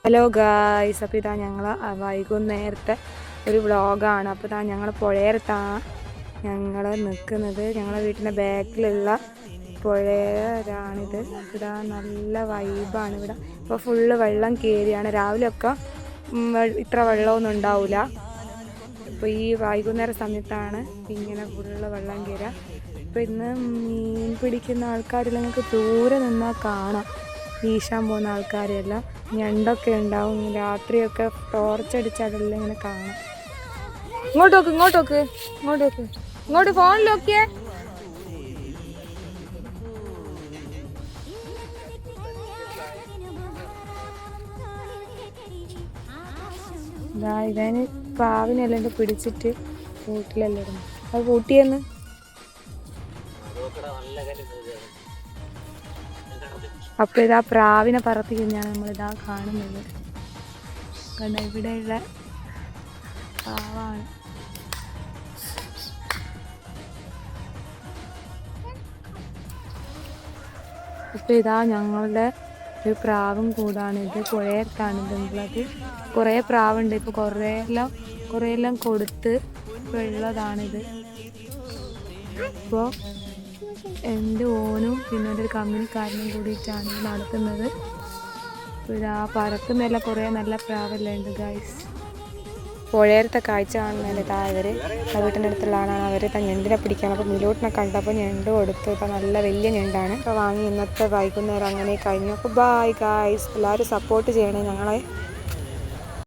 Hello guys, അപ്പോൾ ഇതാ ഞങ്ങൾ വൈകുന്നേരത്തെ ഒരു വ്ളോഗാണ്. അപ്പോൾ ഇതാ ഞങ്ങൾ പുഴയത്താണ് ഞങ്ങൾ നിൽക്കുന്നത്. ഞങ്ങളെ വീട്ടിൻ്റെ ബാക്കിലുള്ള പുഴയാണിത്. ഇതാ നല്ല വൈബാണ് ഇവിടെ. ഇപ്പോൾ ഫുള്ള് വെള്ളം കയറിയാണ്. രാവിലെയൊക്കെ ഇത്ര വെള്ളമൊന്നും ഉണ്ടാവില്ല. ഇപ്പോൾ ഈ വൈകുന്നേര സമയത്താണ് ഇങ്ങനെ ഫുള്ള് വെള്ളം കയറുക. ഇപ്പോൾ ഇന്ന് മീൻ പിടിക്കുന്ന ആൾക്കാരിൽ നിങ്ങൾക്ക് ദൂരെ നിന്നാൽ കാണാം. വീശാൻ പോകുന്ന ആൾക്കാരെല്ലാം ഞണ്ടൊക്കെ ഉണ്ടാവും. രാത്രിയൊക്കെ ടോർച്ചടിച്ചാലെല്ലാം ഇങ്ങനെ കാണാം. ഇങ്ങോട്ട് നോക്ക്. ഇങ്ങോട്ട് ഫോണിൽ നോക്കിയേ. ഇതാന് പ്രാവിനെല്ലാം പിടിച്ചിട്ട് കൂട്ടിലെല്ലാം ഇടുന്നു. അത് കൂട്ടിയെന്ന് അപ്പോൾ ഇതാ പ്രാവിനെ പറത്തി കഴിഞ്ഞാണ് നമ്മളിതാ കാണുന്നത്. കണ്ട ഇവിടെയുള്ള പ്രാവാണ്. അപ്പോൾ ഇതാ ഞങ്ങളുടെ ഒരു പ്രാവും കൂടാണിത്. പുഴയത്താണിതുള്ളത്. കുറേ പ്രാവുണ്ട്. ഇപ്പോൾ കുറേയെല്ലാം കൊടുത്ത് ഉള്ളതാണിത്. ഇപ്പോൾ എൻ്റെ ഓനും പിന്നെ ഒരു കമ്പനിക്കാരനും കൂടിയിട്ടാണ് നടത്തുന്നത്. ഇതാ പറക്കുന്നെല്ലാം കുറേ നല്ല പ്രാവെല്ലാം ഉണ്ട് ഗൈസ്. പുഴയത്തെ കാഴ്ച കാണുന്നതല്ലേ ഇവർ വീട്ടിൻ്റെ അടുത്തുള്ള ആളാണ്. അവർ ഞണ്ടിനെ പിടിക്കണം. അപ്പോൾ മിലോട്ടിനെ കണ്ടപ്പോൾ ഞണ്ട് കൊടുത്തു. ഇപ്പോൾ നല്ല വലിയ ഞണ്ടാണ്. ഇപ്പോൾ വാങ്ങി ഇന്നത്തെ വൈകുന്നേരം അങ്ങനെ കഴിഞ്ഞു. അപ്പോൾ ബൈ ഗൈസ്, എല്ലാവരും സപ്പോർട്ട് ചെയ്യണേ ഞങ്ങളെ.